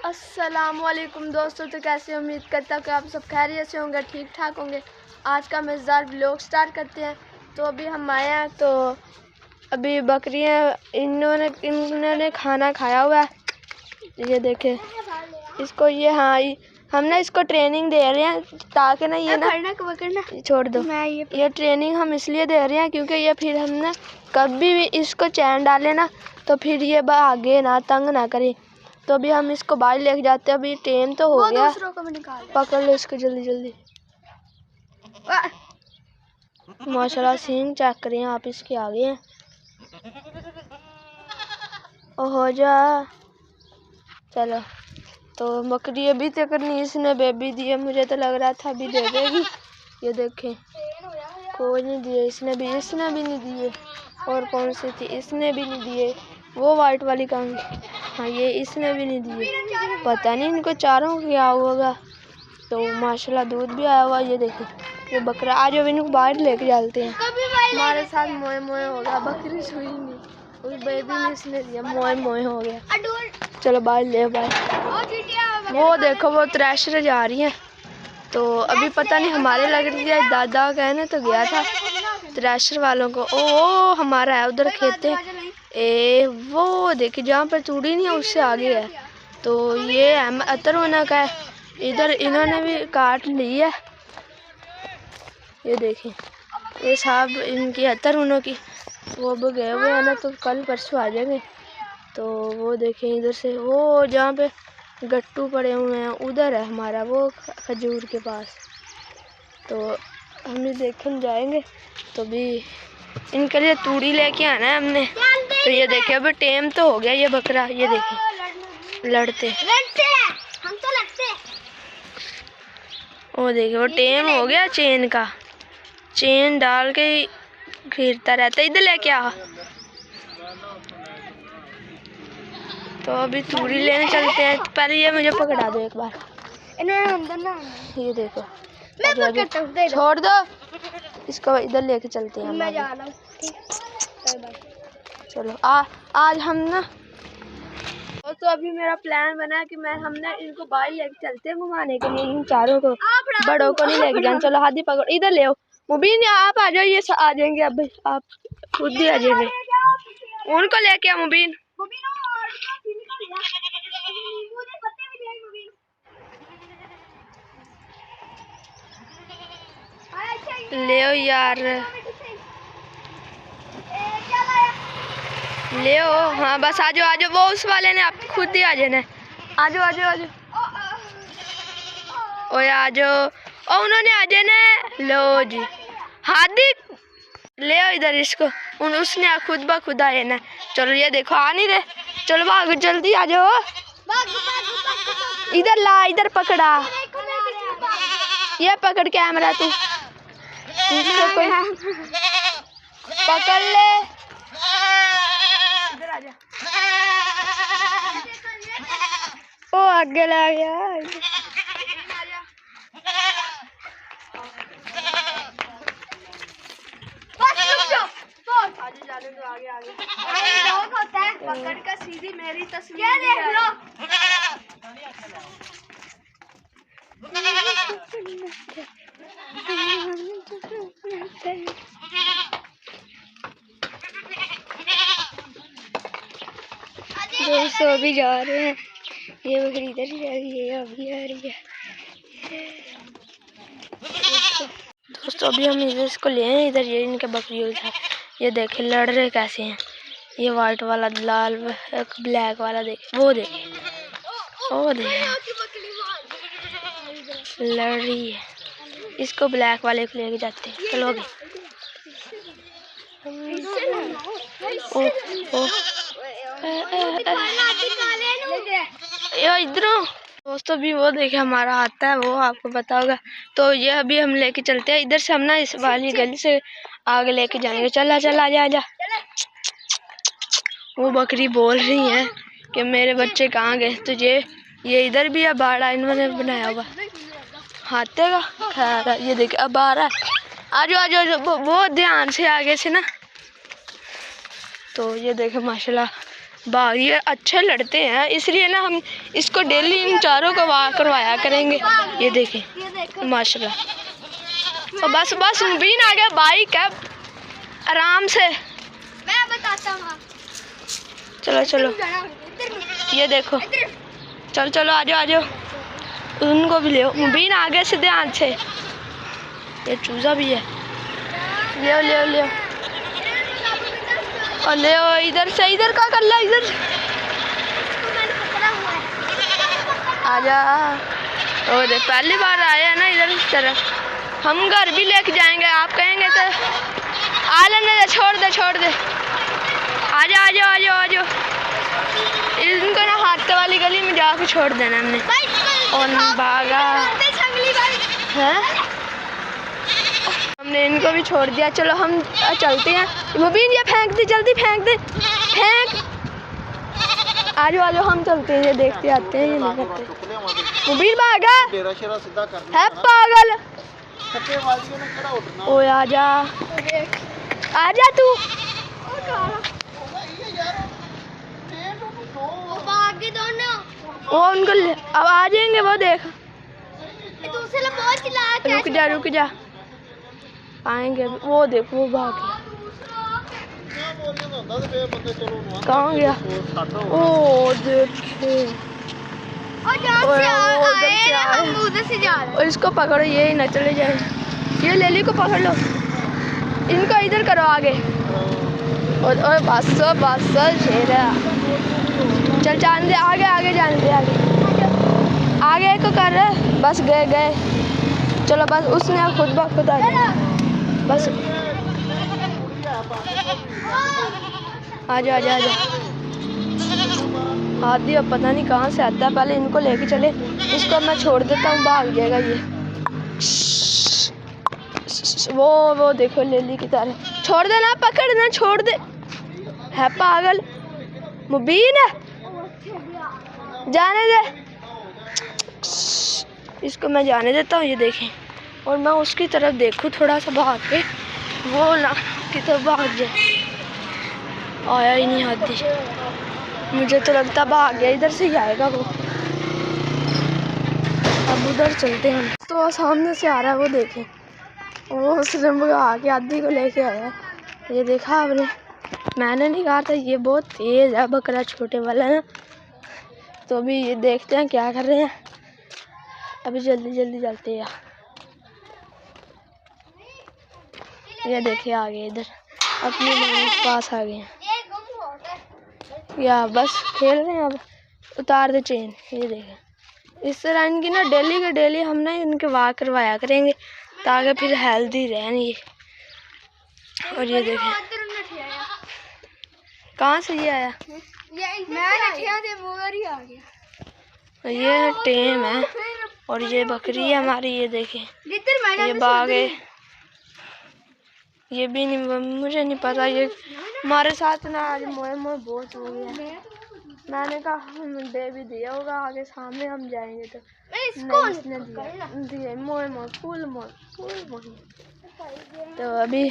अस्सलामुअलैकुम दोस्तों, तो कैसे उम्मीद करता हूँ कि आप सब खैरियत से होंगे, ठीक ठाक होंगे। आज का मज़ेदार व्लॉग स्टार्ट करते हैं। तो अभी हम आए हैं, तो अभी बकरियाँ इन्होंने खाना खाया हुआ है। ये देखें इसको, ये हाँ हम ना इसको ट्रेनिंग दे रहे हैं ताकि ना ये ना छोड़ दो। ये ट्रेनिंग हम इसलिए दे रहे हैं क्योंकि ये फिर हम ना कभी भी इसको चैन डाले ना तो फिर ये भागे ना, तंग ना करे। तो अभी हम इसको बाहर लेके जाते हैं। अभी टाइम तो हो गया, पकड़ लो इसको जल्दी जल्दी। माशाल्लाह सींग चेक करें आप, इसके आगे हैं। ओ हो जा, चलो। तो बकरी अभी तक नहीं इसने बेबी दिए, मुझे तो लग रहा था अभी दे देगी। ये देखें कोई नहीं दिए इसने भी नहीं दिए। और कौन सी थी, इसने भी नहीं दिए। वो वाइट वाली कहाँ, हाँ ये इसने भी नहीं दिए। पता नहीं इनको चारों को क्या होगा। तो माशाल्लाह दूध भी आया हुआ। ये देखें ये बकरा, आज अभी इनको बाहर लेके जाते हैं। हमारे साथ मोए मोए हो गया, बकरी सुई नहीं, उस बेबी ने इसने दिया, मोए मोए हो गया। चलो बाहर ले बाहर। वो देखो वो थ्रेशर जा रही है। तो अभी पता नहीं हमारे लग रही है, दादा कहने तो गया था थ्रेशर वालों को। ओ हमारा है उधर खेते ए, वो देखिए जहाँ पर चूड़ी नहीं है उससे आगे है। तो ये अतर होना का है, इधर इन्होंने भी काट ली है। ये देखें ये साहब इनकी अतर होनों की, वो अब गए हुए हैं ना, तो कल परसों आ जाएंगे। तो वो देखें इधर से वो जहाँ पे गट्टू पड़े हुए हैं उधर है हमारा वो खजूर के पास। तो हम भी देखने जाएंगे। तो भी इनके लिए तूड़ी लेके आना है हमने। तो ये देखे अभी टाइम तो हो गया। ये बकरा ये देखे लड़ते हम तो लड़ते। वो देखे वो टाइम हो गया चेन का, चेन डाल के घिरता रहता है। इधर लेके आ। तो अभी तूड़ी लेने चलते हैं। पहले ये मुझे पकड़ा दो एक बार। ये देखो छोड़ दो इसको, इधर लेके चलते हैं। मैं जा रहा हूँ। चलो आज हम ना, तो अभी मेरा प्लान बना कि हमने इनको बाहर लेके चलते हैं घुमाने के लिए। इन चारों को, बड़ों को नहीं लेके जाना। चलो हाथी पकड़ो, इधर ले आओ। मुबीन आप आ जाओ, ये आ जाएंगे। अब आप खुद ही आ जाएंगे, उनको लेके आओ। मुबीन ले आओ यार, ले आओ। हाँ बस आ जाओ। वो उस वाले ने आप खुद ही आ जाना। आ जाओ। ओए आ जाओ। ओ उन्होंने आ जाना। लो जी हाथी ले आओ इधर इसको। उसने खुद ब खुद आए ना। चलो ये देखो आ नहीं रहे। चलो भागो जल्दी आ जाओ। इधर ला, इधर पकड़ा, ये पकड़ कैमरा तू पकड़ ले। इधर आ जा। ओ आगे ला गया। जाने तो आगे होता है। पकड़ का सीधी मेरी तस्वीर देख लो। दोस्तों अभी जा रहे हैं। ये बकरी इधर ही रह गई है, अभी आ रही है। दोस्तों अभी हम इसको ले आए इधर। ये इनके बकरियों था। ये देखे लड़ रहे कैसे हैं। ये वाइट वाला, लाल, एक ब्लैक वाला देखे, वो देखे लड़ रही है। इसको ब्लैक वाले को लेके जाते हैं। चलो अभी इधरों। दोस्तों भी वो देखे हमारा आता है, वो आपको पता होगा। तो ये अभी हम लेके चलते हैं इधर से। हम ना इस वाली गली से आगे लेके जाएंगे। चला आजा। वो बकरी बोल रही है कि मेरे बच्चे कहाँ गए। तो ये इधर भी है बाड़ा इन्होंने बनाया हुआ हाथे का। खैर ये देखिए अब आ रहा है। आ जाओ बहुत ध्यान से आगे से ना। तो ये देखे माशाल्लाह वाह, ये अच्छे लड़ते हैं, इसलिए ना हम इसको डेली इन चारों को वाह करवाया करेंगे। ये देखें माशाल्लाह। तो बस बस मुबीन आ गया, बाइक है, आराम से मैं बताता हूँ। चलो चलो, ये देखो, चलो चलो आ जाओ आ जाओ, उनको भी ले। मुबीन आगे से ध्यान से, ये चूजा भी है, ले ले ले और ले इधर से, इधर का कर ला, इधर आजा। और पहली बार आए हैं ना इधर इस तरफ, हम घर भी लेके जाएंगे, आप कहेंगे तो आ लेने दे, छोड़ दे, आ जाओ आ जाओ आ जाओ आ जाओ। इनको ना हाथ वाली गली में जाके छोड़ देना हमने। और भागा है, हमने इनको भी छोड़ दिया। चलो हम चलते हैं। मुबीन ये फेंक दे, जल्दी फेंक दे, फेंक। आ जाओ हम चलते हैं, ये देखते आते हैं। ये नहीं करते। मुबीन भागा है पागल। ओ आजा तू। वो उनको अब आ जाएंगे, वो देख। रुक जा आएंगे, वो देखो वो भाग गया। कहाँ गया? ओ देखे, उधर से जा रहे। और इसको पकड़ो, ये न चले जाए। ये लेली को पकड़ लो, इनको इधर करो आगे। और बस शेर है। चल जान दे, आगे जान दे, आगे को कर रहे। बस गए। चलो बस, उसने खुद ब खुद आ गया। बस आजा। आदि अब पता नहीं कहाँ से आता है, पहले इनको लेके चले। इसको मैं छोड़ देता हूँ, भाग जाएगा ये। वो देखो लेली की तरह। छोड़ दे ना, पकड़ना, छोड़ दे, है पागल। मुबीन जाने दे, इसको मैं जाने देता हूँ। ये देखें, और मैं उसकी तरफ देखूँ थोड़ा सा भाग के, वो ना की तरफ भाग जाए। आया ही नहीं हाथी, मुझे तो लगता भाग गया, इधर से ही आएगा वो। अब उधर चलते हैं। तो सामने से आ रहा है, वो देखें, वो उसने भगा के आदि को लेके आया। ये देखा आपने, मैंने नहीं कहा था ये बहुत तेज है बकरा, छोटे वाला ना। तो अभी ये देखते हैं क्या कर रहे हैं। अभी जल्दी चलते हैं। ये देखिए आ गए, इधर अपनी मम्मी के पास आ गए हैं। या बस खेल रहे हैं। अब उतार दे चेन। ये देखें, इस तरह इनकी ना डेली के डेली हम ना इनके वाक करवाया करेंगे, ताकि फिर हेल्दी रहें ये। और ये देखें, कहाँ से ये आया? ये टेम है, और ये बकरी है हमारी। ये देखें, ये बाग है। ये भी नहीं, मुझे नहीं पता। ये हमारे साथ ना आज मोए बहुत हो गया। मैंने कहा हम दे भी दिया होगा, आगे सामने हम जाएंगे तो नहीं, इसने दिए मोए फूल मोए। तो अभी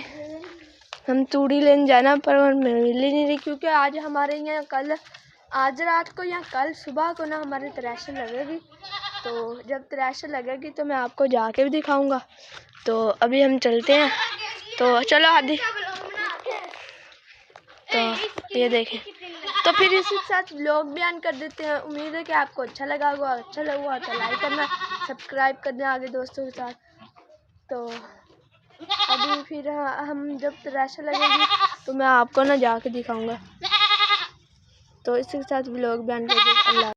हम तूड़ी लेने जाना, पर मिल ही नहीं रही, क्योंकि आज हमारे यहाँ आज रात को या कल सुबह को ना हमारी थ्रेशर लगेगी। तो जब थ्रेशर लगेगी तो मैं आपको जाके भी दिखाऊंगा। तो अभी हम चलते हैं। तो चलो आदि। तो ये देखें, तो फिर इसी के साथ व्लॉग भी एंड कर देते हैं। उम्मीद है कि आपको अच्छा लगा होगा तो लाइक करना, सब्सक्राइब करना आगे दोस्तों के साथ। तो अभी फिर हम जब थ्रेशर लगेगी तो मैं आपको ना जाके दिखाऊंगा। तो इसी के साथ व्लॉग भी एंड कर देते हैं।